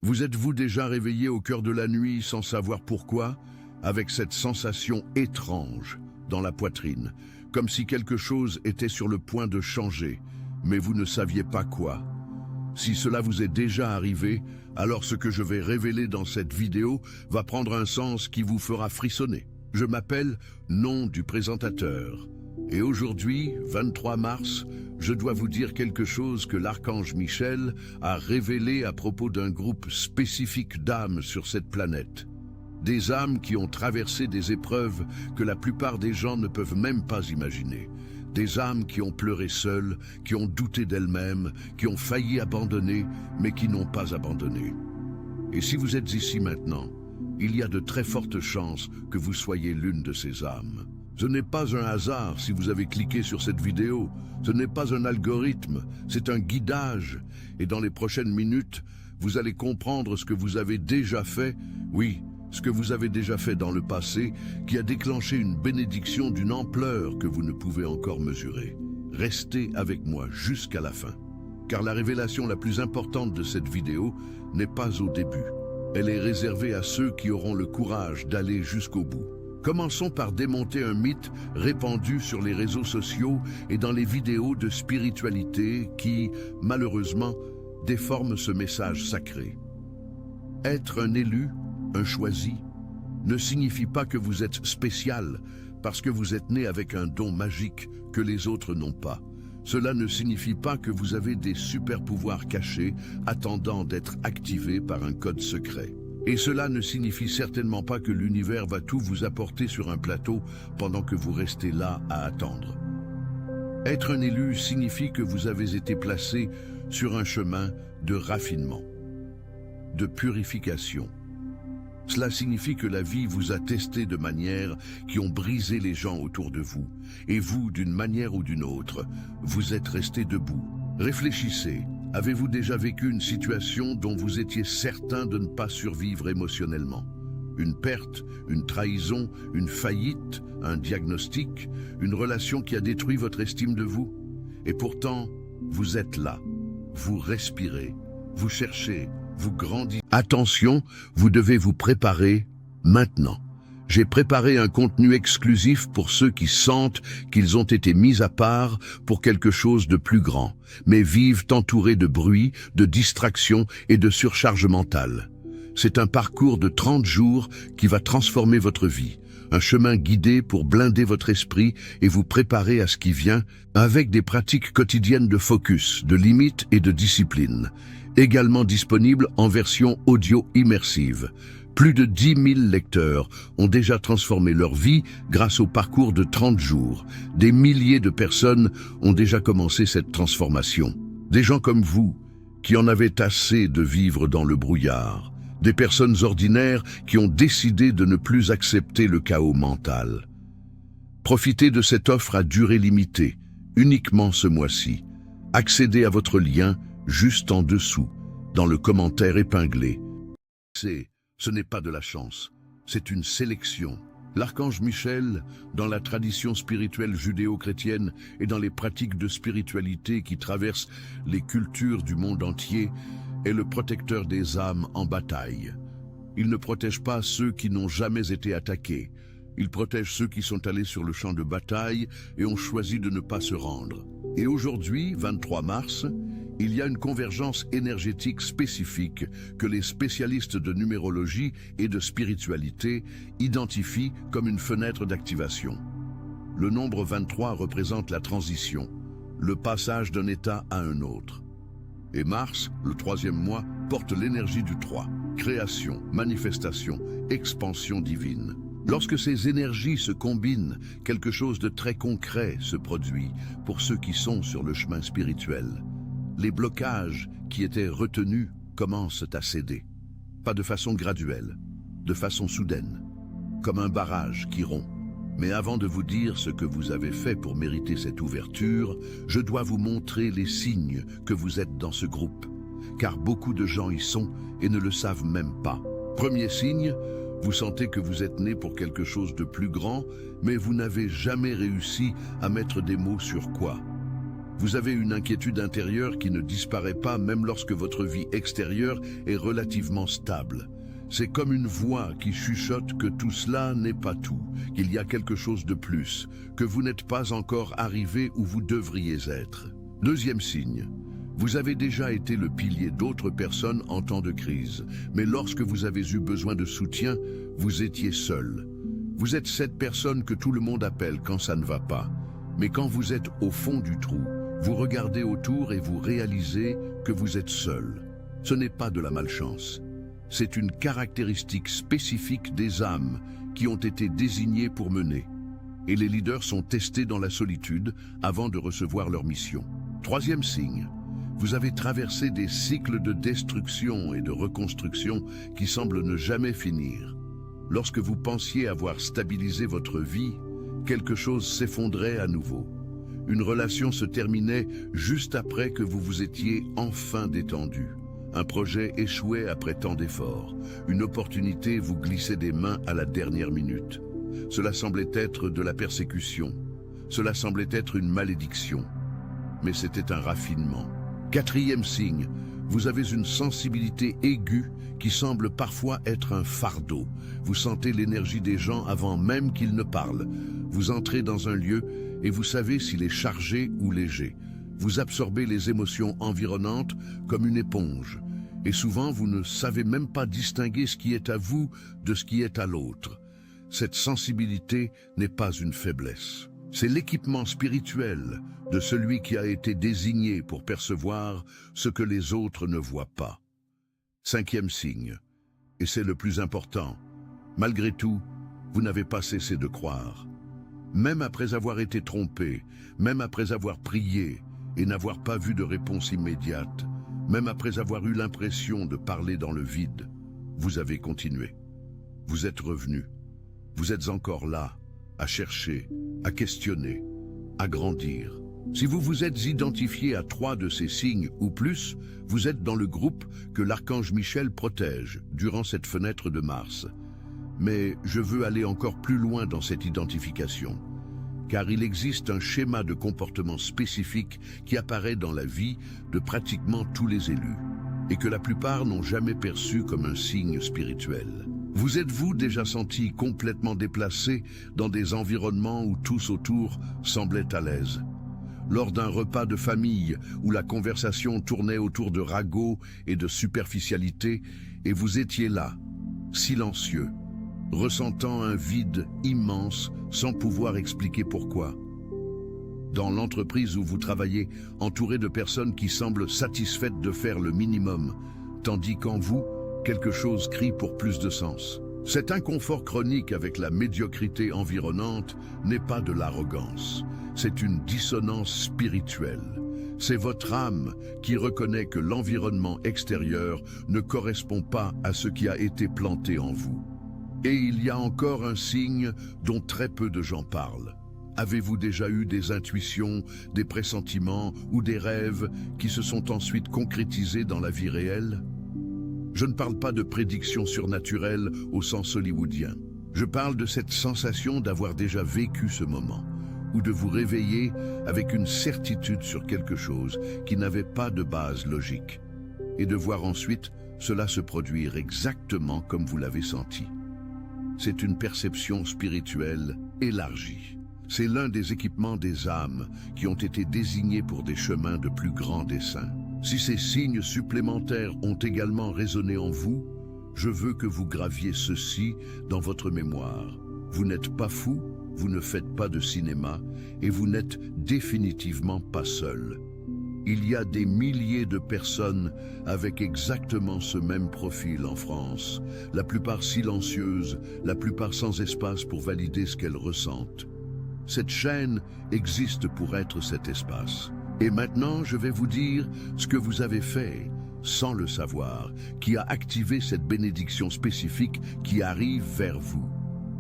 Vous êtes-vous déjà réveillé au cœur de la nuit sans savoir pourquoi, avec cette sensation étrange dans la poitrine, comme si quelque chose était sur le point de changer, mais vous ne saviez pas quoi? Si cela vous est déjà arrivé, alors ce que je vais révéler dans cette vidéo va prendre un sens qui vous fera frissonner. Je m'appelle Nom du présentateur. Et aujourd'hui, 23 mars, je dois vous dire quelque chose que l'archange Michel a révélé à propos d'un groupe spécifique d'âmes sur cette planète. Des âmes qui ont traversé des épreuves que la plupart des gens ne peuvent même pas imaginer. Des âmes qui ont pleuré seules, qui ont douté d'elles-mêmes, qui ont failli abandonner, mais qui n'ont pas abandonné. Et si vous êtes ici maintenant, il y a de très fortes chances que vous soyez l'une de ces âmes. Ce n'est pas un hasard si vous avez cliqué sur cette vidéo, ce n'est pas un algorithme, c'est un guidage. Et dans les prochaines minutes, vous allez comprendre ce que vous avez déjà fait, oui, ce que vous avez déjà fait dans le passé, qui a déclenché une bénédiction d'une ampleur que vous ne pouvez encore mesurer. Restez avec moi jusqu'à la fin, car la révélation la plus importante de cette vidéo n'est pas au début. Elle est réservée à ceux qui auront le courage d'aller jusqu'au bout. Commençons par démonter un mythe répandu sur les réseaux sociaux et dans les vidéos de spiritualité qui, malheureusement, déforment ce message sacré. Être un élu, un choisi, ne signifie pas que vous êtes spécial parce que vous êtes né avec un don magique que les autres n'ont pas. Cela ne signifie pas que vous avez des super-pouvoirs cachés attendant d'être activés par un code secret. Et cela ne signifie certainement pas que l'univers va tout vous apporter sur un plateau pendant que vous restez là à attendre. Être un élu signifie que vous avez été placé sur un chemin de raffinement, de purification. Cela signifie que la vie vous a testé de manières qui ont brisé les gens autour de vous. Et vous, d'une manière ou d'une autre, vous êtes resté debout. Réfléchissez. Avez-vous déjà vécu une situation dont vous étiez certain de ne pas survivre émotionnellement? Une perte, une trahison, une faillite, un diagnostic, une relation qui a détruit votre estime de vous? Et pourtant, vous êtes là. Vous respirez. Vous cherchez. Vous grandissez. Attention, vous devez vous préparer maintenant. J'ai préparé un contenu exclusif pour ceux qui sentent qu'ils ont été mis à part pour quelque chose de plus grand, mais vivent entourés de bruit, de distractions et de surcharge mentale. C'est un parcours de 30 jours qui va transformer votre vie, un chemin guidé pour blinder votre esprit et vous préparer à ce qui vient avec des pratiques quotidiennes de focus, de limites et de discipline. Également disponible en version audio immersive. Plus de 10 000 lecteurs ont déjà transformé leur vie grâce au parcours de 30 jours. Des milliers de personnes ont déjà commencé cette transformation. Des gens comme vous, qui en avaient assez de vivre dans le brouillard. Des personnes ordinaires qui ont décidé de ne plus accepter le chaos mental. Profitez de cette offre à durée limitée, uniquement ce mois-ci. Accédez à votre lien juste en dessous, dans le commentaire épinglé. Ce n'est pas de la chance, c'est une sélection. L'archange Michel, dans la tradition spirituelle judéo-chrétienne et dans les pratiques de spiritualité qui traversent les cultures du monde entier, est le protecteur des âmes en bataille. Il ne protège pas ceux qui n'ont jamais été attaqués. Il protège ceux qui sont allés sur le champ de bataille et ont choisi de ne pas se rendre. Et aujourd'hui, 23 mars, il y a une convergence énergétique spécifique que les spécialistes de numérologie et de spiritualité identifient comme une fenêtre d'activation. Le nombre 23 représente la transition, le passage d'un état à un autre. Et Mars, le 3e mois, porte l'énergie du 3, création, manifestation, expansion divine. Lorsque ces énergies se combinent, quelque chose de très concret se produit pour ceux qui sont sur le chemin spirituel. Les blocages qui étaient retenus commencent à céder. Pas de façon graduelle, de façon soudaine, comme un barrage qui rompt. Mais avant de vous dire ce que vous avez fait pour mériter cette ouverture, je dois vous montrer les signes que vous êtes dans ce groupe, car beaucoup de gens y sont et ne le savent même pas. Premier signe, vous sentez que vous êtes né pour quelque chose de plus grand, mais vous n'avez jamais réussi à mettre des mots sur quoi. Vous avez une inquiétude intérieure qui ne disparaît pas même lorsque votre vie extérieure est relativement stable. C'est comme une voix qui chuchote que tout cela n'est pas tout, qu'il y a quelque chose de plus, que vous n'êtes pas encore arrivé où vous devriez être. Deuxième signe. Vous avez déjà été le pilier d'autres personnes en temps de crise, mais lorsque vous avez eu besoin de soutien, vous étiez seul. Vous êtes cette personne que tout le monde appelle quand ça ne va pas. Mais quand vous êtes au fond du trou, vous regardez autour et vous réalisez que vous êtes seul. Ce n'est pas de la malchance. C'est une caractéristique spécifique des âmes qui ont été désignées pour mener. Et les leaders sont testés dans la solitude avant de recevoir leur mission. Troisième signe. Vous avez traversé des cycles de destruction et de reconstruction qui semblent ne jamais finir. Lorsque vous pensiez avoir stabilisé votre vie, quelque chose s'effondrait à nouveau. Une relation se terminait juste après que vous vous étiez enfin détendu. Un projet échouait après tant d'efforts. Une opportunité vous glissait des mains à la dernière minute. Cela semblait être de la persécution. Cela semblait être une malédiction. Mais c'était un raffinement. Quatrième signe, vous avez une sensibilité aiguë qui semble parfois être un fardeau. Vous sentez l'énergie des gens avant même qu'ils ne parlent. Vous entrez dans un lieu et vous savez s'il est chargé ou léger. Vous absorbez les émotions environnantes comme une éponge. Et souvent, vous ne savez même pas distinguer ce qui est à vous de ce qui est à l'autre. Cette sensibilité n'est pas une faiblesse. C'est l'équipement spirituel de celui qui a été désigné pour percevoir ce que les autres ne voient pas. Cinquième signe, et c'est le plus important, malgré tout, vous n'avez pas cessé de croire. Même après avoir été trompé, même après avoir prié et n'avoir pas vu de réponse immédiate, même après avoir eu l'impression de parler dans le vide, vous avez continué. Vous êtes revenu. Vous êtes encore là, à chercher, à questionner, à grandir. Si vous vous êtes identifié à 3 de ces signes ou plus, vous êtes dans le groupe que l'archange Michel protège durant cette fenêtre de Mars. Mais je veux aller encore plus loin dans cette identification, car il existe un schéma de comportement spécifique qui apparaît dans la vie de pratiquement tous les élus, et que la plupart n'ont jamais perçu comme un signe spirituel. Vous êtes-vous déjà senti complètement déplacé dans des environnements où tous autour semblaient à l'aise? Lors d'un repas de famille où la conversation tournait autour de ragots et de superficialité, et vous étiez là, silencieux, ressentant un vide immense sans pouvoir expliquer pourquoi. Dans l'entreprise où vous travaillez, entouré de personnes qui semblent satisfaites de faire le minimum, tandis qu'en vous, quelque chose crie pour plus de sens. Cet inconfort chronique avec la médiocrité environnante n'est pas de l'arrogance, c'est une dissonance spirituelle. C'est votre âme qui reconnaît que l'environnement extérieur ne correspond pas à ce qui a été planté en vous. Et il y a encore un signe dont très peu de gens parlent. Avez-vous déjà eu des intuitions, des pressentiments ou des rêves qui se sont ensuite concrétisés dans la vie réelle? Je ne parle pas de prédiction surnaturelle au sens hollywoodien. Je parle de cette sensation d'avoir déjà vécu ce moment, ou de vous réveiller avec une certitude sur quelque chose qui n'avait pas de base logique, et de voir ensuite cela se produire exactement comme vous l'avez senti. C'est une perception spirituelle élargie. C'est l'un des équipements des âmes qui ont été désignés pour des chemins de plus grand dessein. Si ces signes supplémentaires ont également résonné en vous, je veux que vous graviez ceci dans votre mémoire. Vous n'êtes pas fou, vous ne faites pas de cinéma, et vous n'êtes définitivement pas seul. Il y a des milliers de personnes avec exactement ce même profil en France, la plupart silencieuses, la plupart sans espace pour valider ce qu'elles ressentent. Cette chaîne existe pour être cet espace. Et maintenant, je vais vous dire ce que vous avez fait, sans le savoir, qui a activé cette bénédiction spécifique qui arrive vers vous.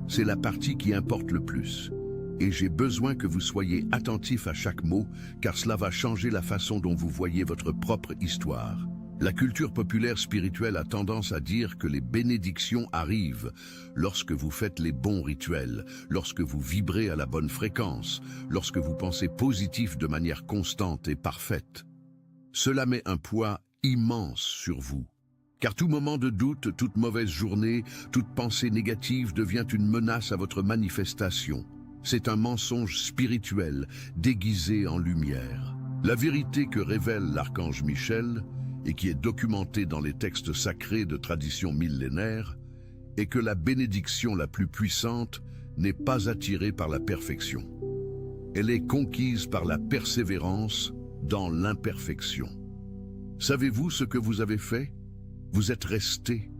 C'est la partie qui importe le plus. Et j'ai besoin que vous soyez attentifs à chaque mot, car cela va changer la façon dont vous voyez votre propre histoire. La culture populaire spirituelle a tendance à dire que les bénédictions arrivent lorsque vous faites les bons rituels, lorsque vous vibrez à la bonne fréquence, lorsque vous pensez positif de manière constante et parfaite. Cela met un poids immense sur vous. Car tout moment de doute, toute mauvaise journée, toute pensée négative devient une menace à votre manifestation. C'est un mensonge spirituel déguisé en lumière. La vérité que révèle l'archange Michel, et qui est documentée dans les textes sacrés de tradition millénaire, est que la bénédiction la plus puissante n'est pas attirée par la perfection. Elle est conquise par la persévérance dans l'imperfection. Savez-vous ce que vous avez fait? Vous êtes resté.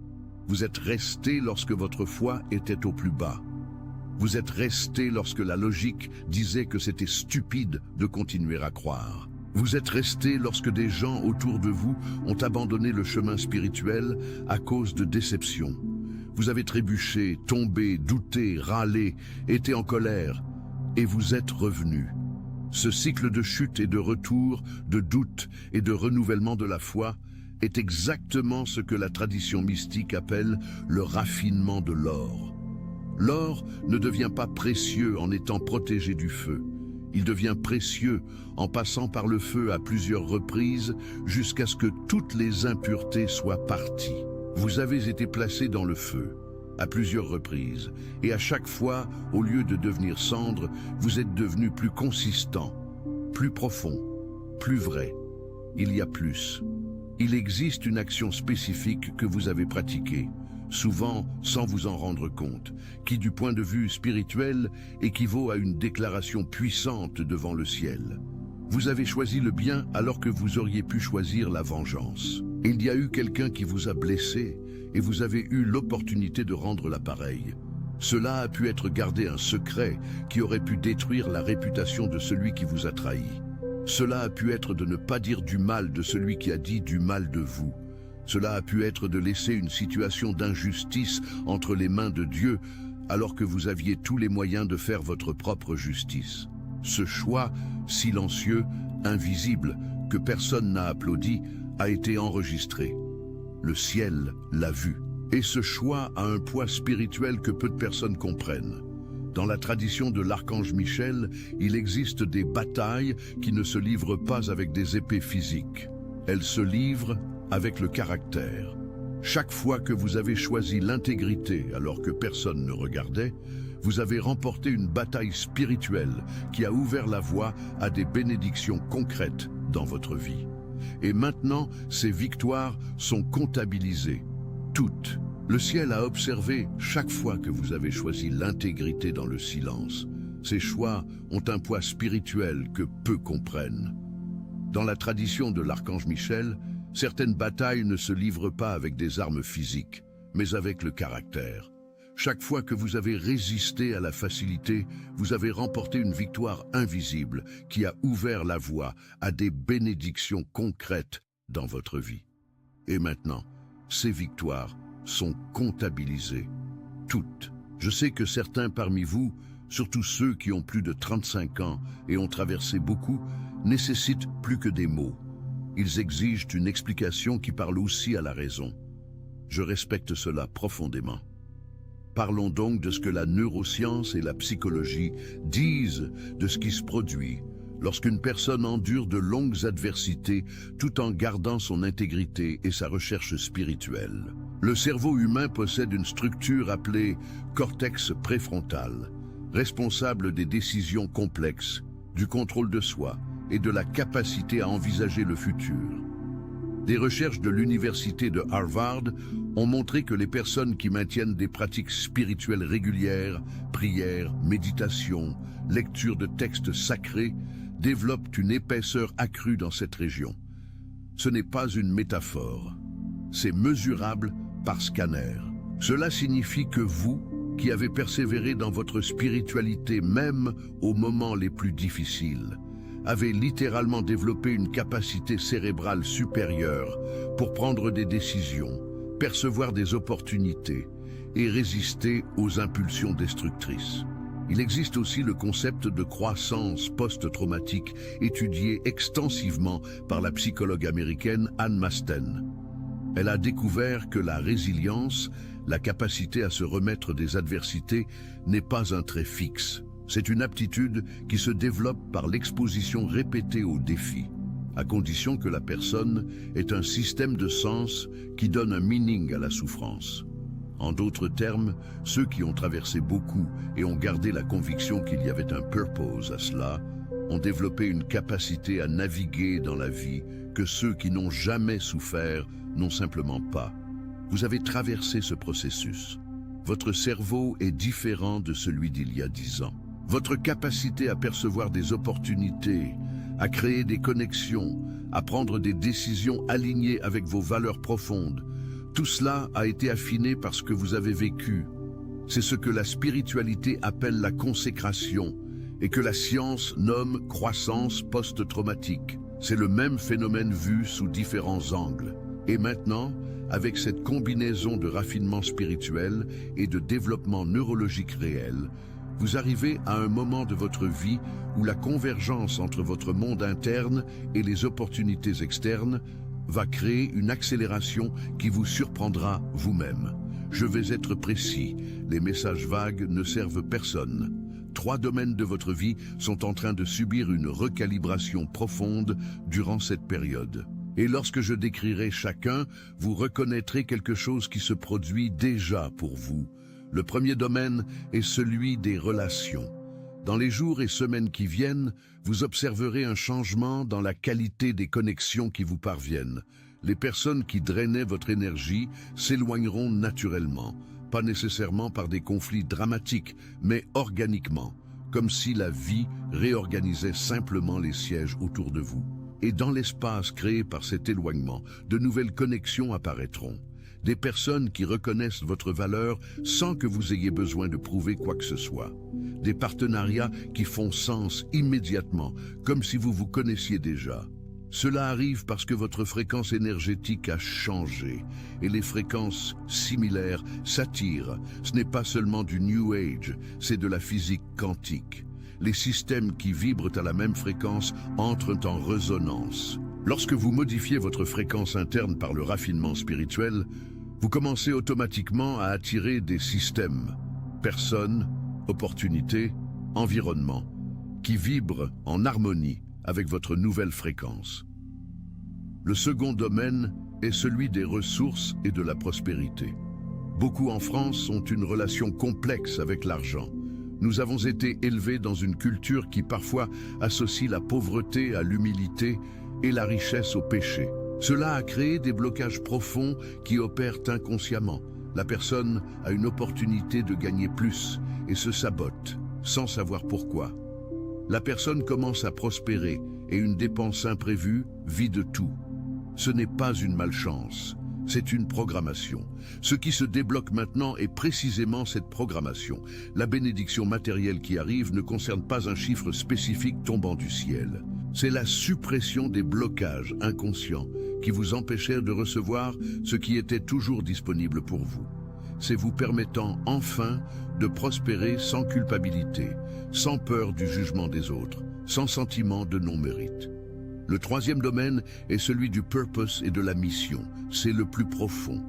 Vous êtes resté lorsque votre foi était au plus bas. Vous êtes resté lorsque la logique disait que c'était stupide de continuer à croire. Vous êtes resté lorsque des gens autour de vous ont abandonné le chemin spirituel à cause de déception. Vous avez trébuché, tombé, douté, râlé, été en colère, et vous êtes revenu. Ce cycle de chute et de retour, de doute et de renouvellement de la foi est exactement ce que la tradition mystique appelle le raffinement de l'or. L'or ne devient pas précieux en étant protégé du feu. Il devient précieux en passant par le feu à plusieurs reprises jusqu'à ce que toutes les impuretés soient parties. Vous avez été placé dans le feu à plusieurs reprises et à chaque fois, au lieu de devenir cendre, vous êtes devenu plus consistant, plus profond, plus vrai. Il y a plus. Il existe une action spécifique que vous avez pratiquée, souvent sans vous en rendre compte, qui du point de vue spirituel équivaut à une déclaration puissante devant le ciel. Vous avez choisi le bien alors que vous auriez pu choisir la vengeance. Il y a eu quelqu'un qui vous a blessé et vous avez eu l'opportunité de rendre l'appareil. Cela a pu être gardé un secret qui aurait pu détruire la réputation de celui qui vous a trahi. Cela a pu être de ne pas dire du mal de celui qui a dit du mal de vous. Cela a pu être de laisser une situation d'injustice entre les mains de Dieu alors que vous aviez tous les moyens de faire votre propre justice. Ce choix silencieux, invisible, que personne n'a applaudi, a été enregistré. Le ciel l'a vu. Et ce choix a un poids spirituel que peu de personnes comprennent. Dans la tradition de l'archange Michel, il existe des batailles qui ne se livrent pas avec des épées physiques. Elles se livrent avec le caractère. Chaque fois que vous avez choisi l'intégrité alors que personne ne regardait, vous avez remporté une bataille spirituelle qui a ouvert la voie à des bénédictions concrètes dans votre vie. Et maintenant, ces victoires sont comptabilisées. Toutes. Le ciel a observé chaque fois que vous avez choisi l'intégrité dans le silence. Ces choix ont un poids spirituel que peu comprennent. Dans la tradition de l'archange Michel, certaines batailles ne se livrent pas avec des armes physiques, mais avec le caractère. Chaque fois que vous avez résisté à la facilité, vous avez remporté une victoire invisible qui a ouvert la voie à des bénédictions concrètes dans votre vie. Et maintenant, ces victoires sont comptabilisées. Toutes. Je sais que certains parmi vous, surtout ceux qui ont plus de 35 ans et ont traversé beaucoup, nécessitent plus que des mots. Ils exigent une explication qui parle aussi à la raison. Je respecte cela profondément. Parlons donc de ce que la neuroscience et la psychologie disent de ce qui se produit lorsqu'une personne endure de longues adversités tout en gardant son intégrité et sa recherche spirituelle. Le cerveau humain possède une structure appelée cortex préfrontal, responsable des décisions complexes, du contrôle de soi et de la capacité à envisager le futur. Des recherches de l'université de Harvard ont montré que les personnes qui maintiennent des pratiques spirituelles régulières, prières, méditation, lecture de textes sacrés, développent une épaisseur accrue dans cette région. Ce n'est pas une métaphore, c'est mesurable par scanner. Cela signifie que vous, qui avez persévéré dans votre spiritualité même aux moments les plus difficiles, avez littéralement développé une capacité cérébrale supérieure pour prendre des décisions, percevoir des opportunités et résister aux impulsions destructrices. Il existe aussi le concept de croissance post-traumatique, étudié extensivement par la psychologue américaine Anne Masten. Elle a découvert que la résilience, la capacité à se remettre des adversités, n'est pas un trait fixe. C'est une aptitude qui se développe par l'exposition répétée aux défis, à condition que la personne ait un système de sens qui donne un meaning à la souffrance. En d'autres termes, ceux qui ont traversé beaucoup et ont gardé la conviction qu'il y avait un purpose à cela, ont développé une capacité à naviguer dans la vie que ceux qui n'ont jamais souffert n'ont simplement pas. Vous avez traversé ce processus. Votre cerveau est différent de celui d'il y a 10 ans. Votre capacité à percevoir des opportunités, à créer des connexions, à prendre des décisions alignées avec vos valeurs profondes, tout cela a été affiné par ce que vous avez vécu. C'est ce que la spiritualité appelle la consécration et que la science nomme croissance post-traumatique. C'est le même phénomène vu sous différents angles. Et maintenant, avec cette combinaison de raffinement spirituel et de développement neurologique réel, vous arrivez à un moment de votre vie où la convergence entre votre monde interne et les opportunités externes va créer une accélération qui vous surprendra vous-même. Je vais être précis, les messages vagues ne servent personne. 3 domaines de votre vie sont en train de subir une recalibration profonde durant cette période. Et lorsque je décrirai chacun, vous reconnaîtrez quelque chose qui se produit déjà pour vous. Le premier domaine est celui des relations. Dans les jours et semaines qui viennent, vous observerez un changement dans la qualité des connexions qui vous parviennent. Les personnes qui drainaient votre énergie s'éloigneront naturellement, pas nécessairement par des conflits dramatiques, mais organiquement, comme si la vie réorganisait simplement les sièges autour de vous. Et dans l'espace créé par cet éloignement, de nouvelles connexions apparaîtront. Des personnes qui reconnaissent votre valeur sans que vous ayez besoin de prouver quoi que ce soit. Des partenariats qui font sens immédiatement, comme si vous vous connaissiez déjà. Cela arrive parce que votre fréquence énergétique a changé et les fréquences similaires s'attirent. Ce n'est pas seulement du New Age, c'est de la physique quantique. Les systèmes qui vibrent à la même fréquence entrent en résonance. Lorsque vous modifiez votre fréquence interne par le raffinement spirituel, vous commencez automatiquement à attirer des systèmes, personnes, opportunités, environnements, qui vibrent en harmonie avec votre nouvelle fréquence. Le second domaine est celui des ressources et de la prospérité. Beaucoup en France ont une relation complexe avec l'argent. Nous avons été élevés dans une culture qui parfois associe la pauvreté à l'humilité et la richesse au péché. Cela a créé des blocages profonds qui opèrent inconsciemment. La personne a une opportunité de gagner plus et se sabote, sans savoir pourquoi. La personne commence à prospérer et une dépense imprévue vide tout. Ce n'est pas une malchance, c'est une programmation. Ce qui se débloque maintenant est précisément cette programmation. La bénédiction matérielle qui arrive ne concerne pas un chiffre spécifique tombant du ciel. C'est la suppression des blocages inconscients qui vous empêchèrent de recevoir ce qui était toujours disponible pour vous. C'est vous permettant enfin de prospérer sans culpabilité, sans peur du jugement des autres, sans sentiment de non-mérite. Le troisième domaine est celui du purpose et de la mission. C'est le plus profond.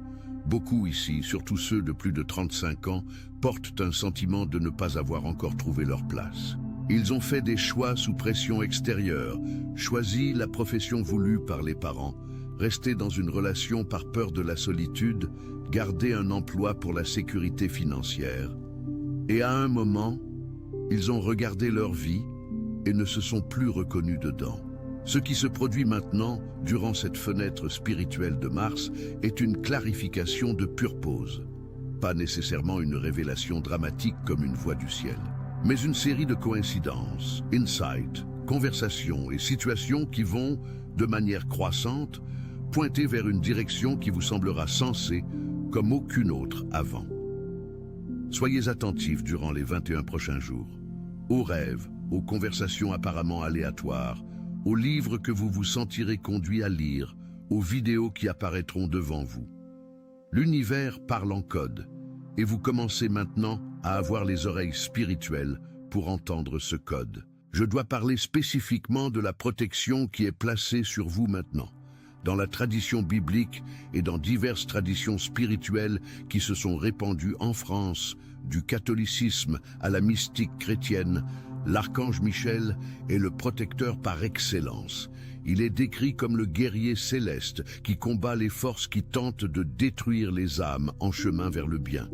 Beaucoup ici, surtout ceux de plus de 35 ans, portent un sentiment de ne pas avoir encore trouvé leur place. Ils ont fait des choix sous pression extérieure, choisi la profession voulue par les parents, resté dans une relation par peur de la solitude, gardé un emploi pour la sécurité financière. Et à un moment, ils ont regardé leur vie et ne se sont plus reconnus dedans. Ce qui se produit maintenant, durant cette fenêtre spirituelle de Mars, est une clarification de purpose. Pas nécessairement une révélation dramatique comme une voix du ciel, mais une série de coïncidences, insights, conversations et situations qui vont, de manière croissante, pointer vers une direction qui vous semblera sensée comme aucune autre avant. Soyez attentifs durant les 21 prochains jours, aux rêves, aux conversations apparemment aléatoires, aux livres que vous vous sentirez conduit à lire, aux vidéos qui apparaîtront devant vous. L'univers parle en code, et vous commencez maintenant à avoir les oreilles spirituelles pour entendre ce code. Je dois parler spécifiquement de la protection qui est placée sur vous maintenant. Dans la tradition biblique et dans diverses traditions spirituelles qui se sont répandues en France, du catholicisme à la mystique chrétienne, l'archange Michel est le protecteur par excellence. Il est décrit comme le guerrier céleste qui combat les forces qui tentent de détruire les âmes en chemin vers le bien.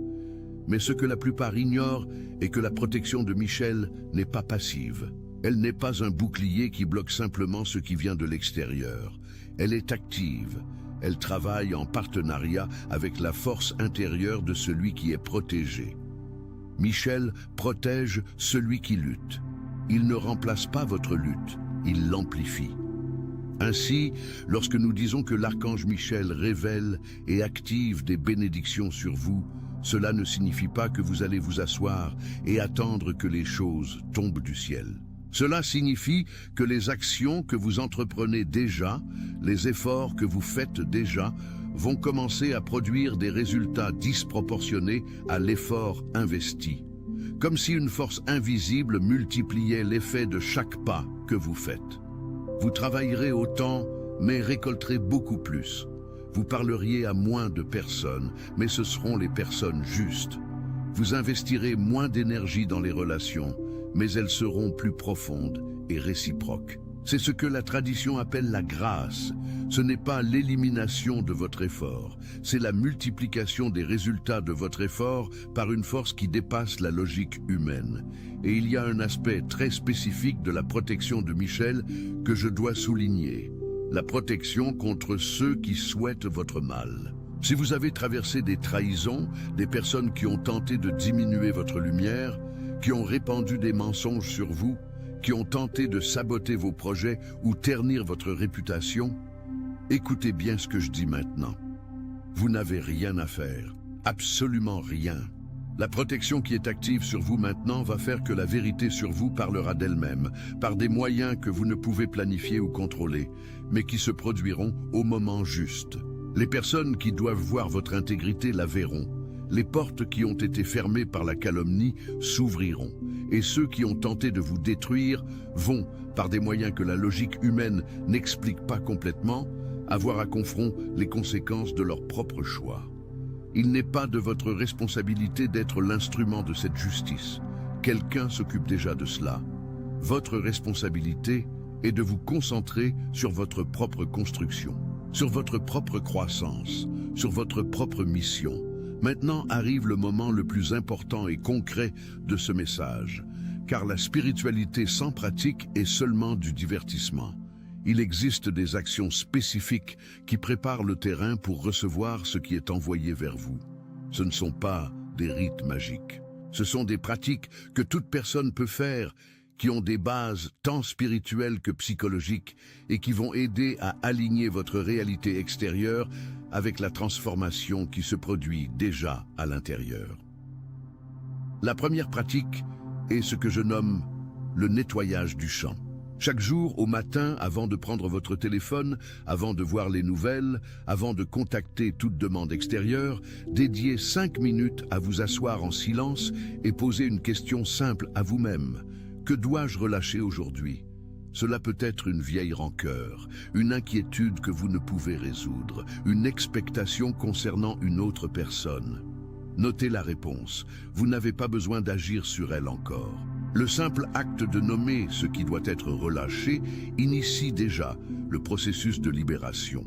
Mais ce que la plupart ignorent est que la protection de Michel n'est pas passive. Elle n'est pas un bouclier qui bloque simplement ce qui vient de l'extérieur. Elle est active. Elle travaille en partenariat avec la force intérieure de celui qui est protégé. Michel protège celui qui lutte. Il ne remplace pas votre lutte, il l'amplifie. Ainsi, lorsque nous disons que l'archange Michel révèle et active des bénédictions sur vous, cela ne signifie pas que vous allez vous asseoir et attendre que les choses tombent du ciel. Cela signifie que les actions que vous entreprenez déjà, les efforts que vous faites déjà, vont commencer à produire des résultats disproportionnés à l'effort investi. Comme si une force invisible multipliait l'effet de chaque pas que vous faites. Vous travaillerez autant, mais récolterez beaucoup plus. Vous parleriez à moins de personnes, mais ce seront les personnes justes. Vous investirez moins d'énergie dans les relations, mais elles seront plus profondes et réciproques. C'est ce que la tradition appelle la grâce. Ce n'est pas l'élimination de votre effort, c'est la multiplication des résultats de votre effort par une force qui dépasse la logique humaine. Et il y a un aspect très spécifique de la protection de Michel que je dois souligner. La protection contre ceux qui souhaitent votre mal. Si vous avez traversé des trahisons, des personnes qui ont tenté de diminuer votre lumière, qui ont répandu des mensonges sur vous, qui ont tenté de saboter vos projets ou ternir votre réputation, écoutez bien ce que je dis maintenant. Vous n'avez rien à faire, absolument rien. La protection qui est active sur vous maintenant va faire que la vérité sur vous parlera d'elle-même, par des moyens que vous ne pouvez planifier ou contrôler, mais qui se produiront au moment juste. Les personnes qui doivent voir votre intégrité la verront. Les portes qui ont été fermées par la calomnie s'ouvriront, et ceux qui ont tenté de vous détruire vont, par des moyens que la logique humaine n'explique pas complètement, avoir à confronter les conséquences de leur propre choix. Il n'est pas de votre responsabilité d'être l'instrument de cette justice. Quelqu'un s'occupe déjà de cela. Votre responsabilité est de vous concentrer sur votre propre construction, sur votre propre croissance, sur votre propre mission. Maintenant arrive le moment le plus important et concret de ce message, car la spiritualité sans pratique est seulement du divertissement. Il existe des actions spécifiques qui préparent le terrain pour recevoir ce qui est envoyé vers vous. Ce ne sont pas des rites magiques. Ce sont des pratiques que toute personne peut faire, qui ont des bases tant spirituelles que psychologiques et qui vont aider à aligner votre réalité extérieure avec la transformation qui se produit déjà à l'intérieur. La première pratique est ce que je nomme le nettoyage du champ. Chaque jour, au matin, avant de prendre votre téléphone, avant de voir les nouvelles, avant de contacter toute demande extérieure, dédiez 5 minutes à vous asseoir en silence et poser une question simple à vous-même. Que dois-je relâcher aujourd'hui ? Cela peut être une vieille rancœur, une inquiétude que vous ne pouvez résoudre, une expectation concernant une autre personne. Notez la réponse. Vous n'avez pas besoin d'agir sur elle encore. Le simple acte de nommer ce qui doit être relâché initie déjà le processus de libération.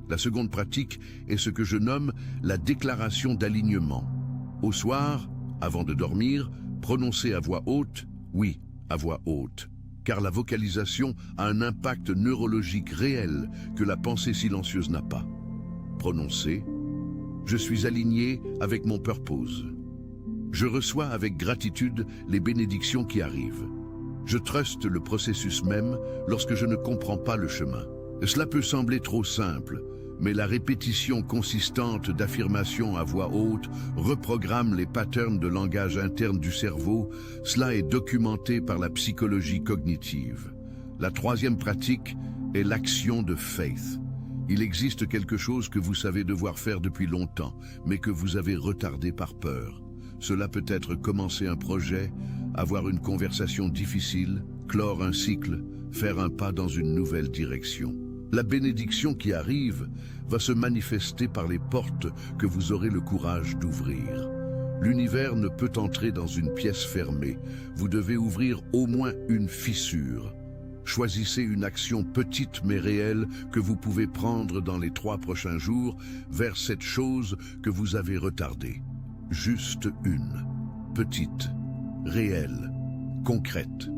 La seconde pratique est ce que je nomme la déclaration d'alignement. Au soir, avant de dormir, prononcez à voix haute, oui, à voix haute, car la vocalisation a un impact neurologique réel que la pensée silencieuse n'a pas. Prononcez « Je suis aligné avec mon purpose ». Je reçois avec gratitude les bénédictions qui arrivent. Je truste le processus même lorsque je ne comprends pas le chemin. Cela peut sembler trop simple, mais la répétition consistante d'affirmations à voix haute reprogramme les patterns de langage interne du cerveau. Cela est documenté par la psychologie cognitive. La troisième pratique est l'action de faith. Il existe quelque chose que vous savez devoir faire depuis longtemps, mais que vous avez retardé par peur. Cela peut être commencer un projet, avoir une conversation difficile, clore un cycle, faire un pas dans une nouvelle direction. La bénédiction qui arrive va se manifester par les portes que vous aurez le courage d'ouvrir. L'univers ne peut entrer dans une pièce fermée. Vous devez ouvrir au moins une fissure. Choisissez une action petite mais réelle que vous pouvez prendre dans les 3 prochains jours vers cette chose que vous avez retardée. Juste une. Petite, réelle, concrète.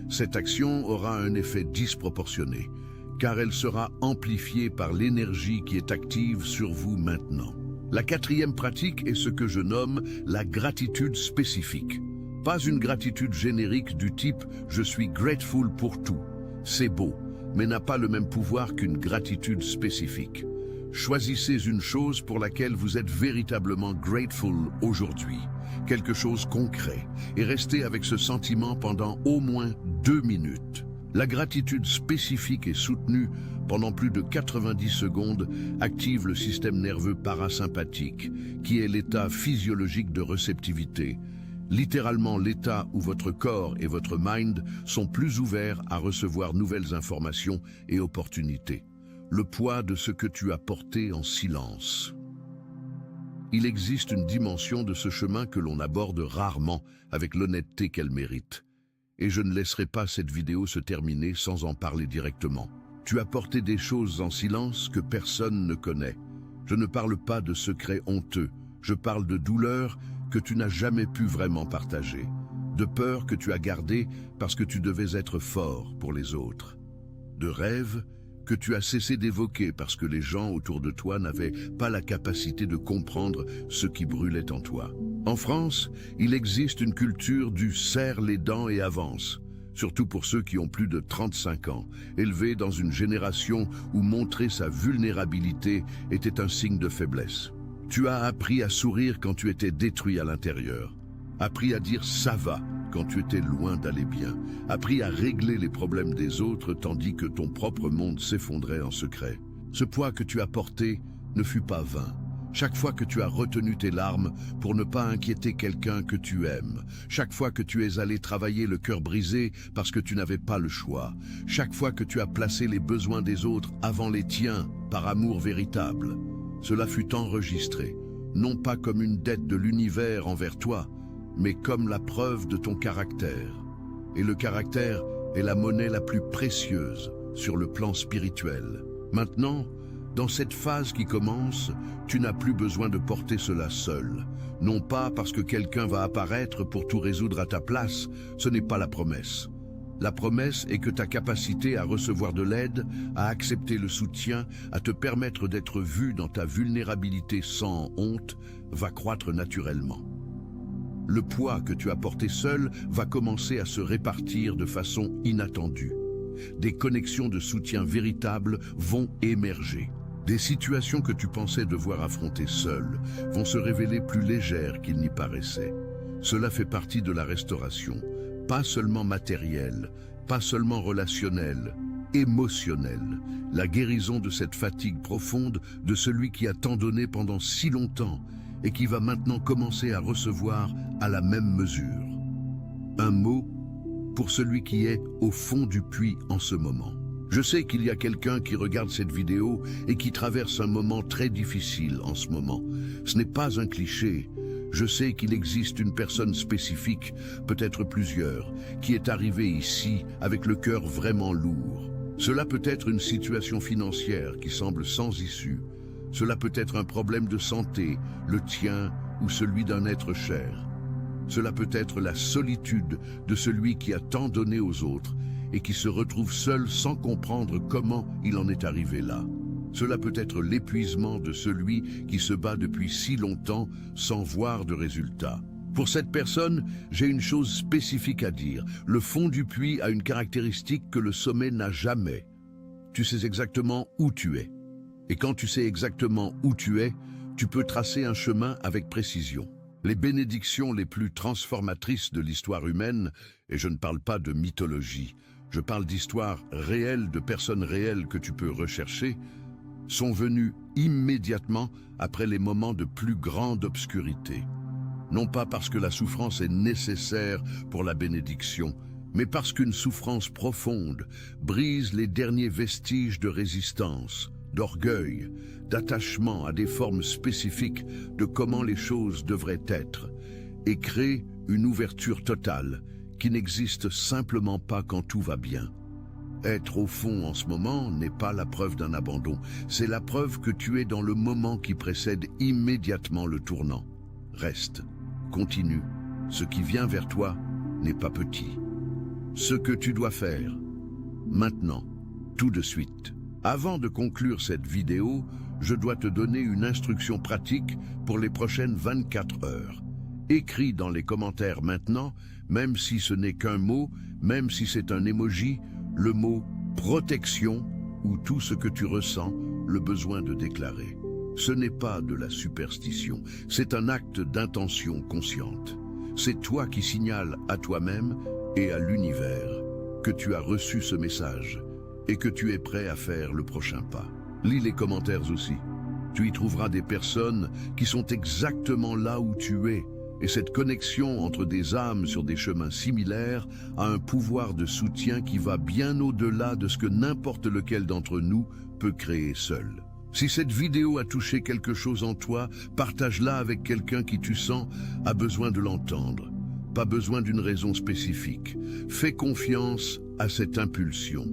Cette action aura un effet disproportionné, car elle sera amplifiée par l'énergie qui est active sur vous maintenant. La 4e pratique est ce que je nomme la gratitude spécifique. Pas une gratitude générique du type « je suis grateful pour tout ». C'est beau, mais n'a pas le même pouvoir qu'une gratitude spécifique. Choisissez une chose pour laquelle vous êtes véritablement grateful aujourd'hui, quelque chose concret, et restez avec ce sentiment pendant au moins 2 minutes. La gratitude spécifique est soutenue pendant plus de 90 secondes, active le système nerveux parasympathique, qui est l'état physiologique de réceptivité. Littéralement l'état où votre corps et votre mind sont plus ouverts à recevoir nouvelles informations et opportunités. Le poids de ce que tu as porté en silence. Il existe une dimension de ce chemin que l'on aborde rarement avec l'honnêteté qu'elle mérite. Et je ne laisserai pas cette vidéo se terminer sans en parler directement. Tu as porté des choses en silence que personne ne connaît. Je ne parle pas de secrets honteux, je parle de douleurs que tu n'as jamais pu vraiment partager, de peurs que tu as gardées parce que tu devais être fort pour les autres, de rêves que tu as cessé d'évoquer parce que les gens autour de toi n'avaient pas la capacité de comprendre ce qui brûlait en toi. En France, il existe une culture du « serre les dents et avance », surtout pour ceux qui ont plus de 35 ans, élevés dans une génération où montrer sa vulnérabilité était un signe de faiblesse. Tu as appris à sourire quand tu étais détruit à l'intérieur, appris à dire « ça va » quand tu étais loin d'aller bien, appris à régler les problèmes des autres tandis que ton propre monde s'effondrait en secret. Ce poids que tu as porté ne fut pas vain. Chaque fois que tu as retenu tes larmes pour ne pas inquiéter quelqu'un que tu aimes, chaque fois que tu es allé travailler le cœur brisé parce que tu n'avais pas le choix, chaque fois que tu as placé les besoins des autres avant les tiens par amour véritable, cela fut enregistré, non pas comme une dette de l'univers envers toi, mais comme la preuve de ton caractère. Et le caractère est la monnaie la plus précieuse sur le plan spirituel. Maintenant, dans cette phase qui commence, tu n'as plus besoin de porter cela seul. Non pas parce que quelqu'un va apparaître pour tout résoudre à ta place, ce n'est pas la promesse. La promesse est que ta capacité à recevoir de l'aide, à accepter le soutien, à te permettre d'être vu dans ta vulnérabilité sans honte, va croître naturellement. Le poids que tu as porté seul va commencer à se répartir de façon inattendue. Des connexions de soutien véritables vont émerger. Des situations que tu pensais devoir affronter seul vont se révéler plus légères qu'il n'y paraissait. Cela fait partie de la restauration, pas seulement matérielle, pas seulement relationnelle, émotionnelle. La guérison de cette fatigue profonde de celui qui a tant donné pendant si longtemps et qui va maintenant commencer à recevoir à la même mesure. Un mot pour celui qui est au fond du puits en ce moment. Je sais qu'il y a quelqu'un qui regarde cette vidéo et qui traverse un moment très difficile en ce moment. Ce n'est pas un cliché. Je sais qu'il existe une personne spécifique, peut-être plusieurs, qui est arrivée ici avec le cœur vraiment lourd. Cela peut être une situation financière qui semble sans issue. Cela peut être un problème de santé, le tien ou celui d'un être cher. Cela peut être la solitude de celui qui a tant donné aux autres et qui se retrouve seul sans comprendre comment il en est arrivé là. Cela peut être l'épuisement de celui qui se bat depuis si longtemps sans voir de résultat. Pour cette personne, j'ai une chose spécifique à dire. Le fond du puits a une caractéristique que le sommet n'a jamais. Tu sais exactement où tu es. Et quand tu sais exactement où tu es, tu peux tracer un chemin avec précision. Les bénédictions les plus transformatrices de l'histoire humaine, et je ne parle pas de mythologie, je parle d'histoires réelles, de personnes réelles que tu peux rechercher, sont venues immédiatement après les moments de plus grande obscurité. non pas parce que la souffrance est nécessaire pour la bénédiction, mais parce qu'une souffrance profonde brise les derniers vestiges de résistance, d'orgueil, d'attachement à des formes spécifiques de comment les choses devraient être, et crée une ouverture totale qui n'existe simplement pas quand tout va bien. Être au fond en ce moment n'est pas la preuve d'un abandon, c'est la preuve que tu es dans le moment qui précède immédiatement le tournant. Reste, continue, ce qui vient vers toi n'est pas petit. Ce que tu dois faire, maintenant, tout de suite. Avant de conclure cette vidéo, je dois te donner une instruction pratique pour les prochaines 24 heures. Écris dans les commentaires maintenant, même si ce n'est qu'un mot, même si c'est un emoji, le mot « protection » ou tout ce que tu ressens, le besoin de déclarer. Ce n'est pas de la superstition, c'est un acte d'intention consciente. C'est toi qui signales à toi-même et à l'univers que tu as reçu ce message et que tu es prêt à faire le prochain pas. Lis les commentaires aussi. Tu y trouveras des personnes qui sont exactement là où tu es. Et cette connexion entre des âmes sur des chemins similaires a un pouvoir de soutien qui va bien au-delà de ce que n'importe lequel d'entre nous peut créer seul. Si cette vidéo a touché quelque chose en toi, partage-la avec quelqu'un qui tu sens a besoin de l'entendre. Pas besoin d'une raison spécifique. Fais confiance à cette impulsion.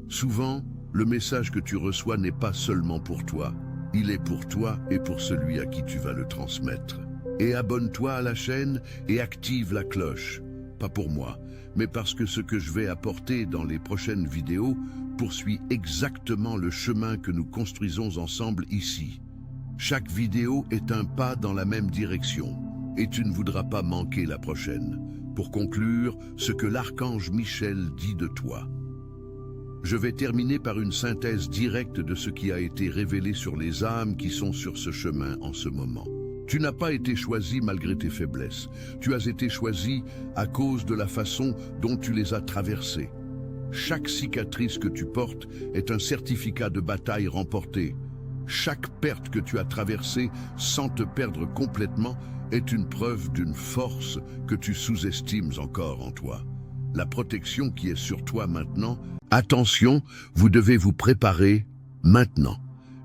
Souvent, le message que tu reçois n'est pas seulement pour toi. Il est pour toi et pour celui à qui tu vas le transmettre. Et abonne-toi à la chaîne et active la cloche. Pas pour moi, mais parce que ce que je vais apporter dans les prochaines vidéos poursuit exactement le chemin que nous construisons ensemble ici. Chaque vidéo est un pas dans la même direction, et tu ne voudras pas manquer la prochaine. Pour conclure, ce que l'archange Michel dit de toi. Je vais terminer par une synthèse directe de ce qui a été révélé sur les âmes qui sont sur ce chemin en ce moment. Tu n'as pas été choisi malgré tes faiblesses. Tu as été choisi à cause de la façon dont tu les as traversées. Chaque cicatrice que tu portes est un certificat de bataille remporté. Chaque perte que tu as traversée sans te perdre complètement est une preuve d'une force que tu sous-estimes encore en toi. La protection qui est sur toi maintenant, attention, vous devez vous préparer maintenant.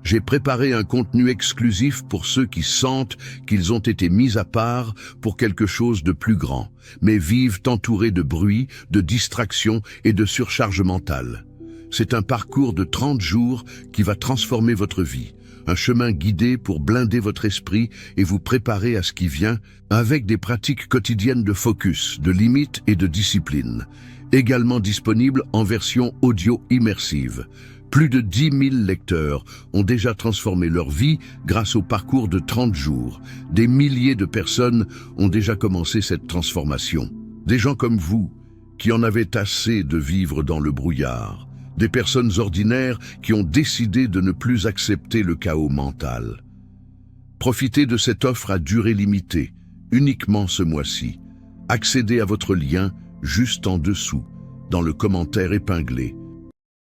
J'ai préparé un contenu exclusif pour ceux qui sentent qu'ils ont été mis à part pour quelque chose de plus grand, mais vivent entourés de bruit, de distractions et de surcharge mentale. C'est un parcours de 30 jours qui va transformer votre vie, un chemin guidé pour blinder votre esprit et vous préparer à ce qui vient avec des pratiques quotidiennes de focus, de limites et de discipline, également disponibles en version audio immersive. Plus de 10 000 lecteurs ont déjà transformé leur vie grâce au parcours de 30 jours. Des milliers de personnes ont déjà commencé cette transformation. Des gens comme vous, qui en avaient assez de vivre dans le brouillard. Des personnes ordinaires qui ont décidé de ne plus accepter le chaos mental. Profitez de cette offre à durée limitée, uniquement ce mois-ci. Accédez à votre lien juste en dessous, dans le commentaire épinglé.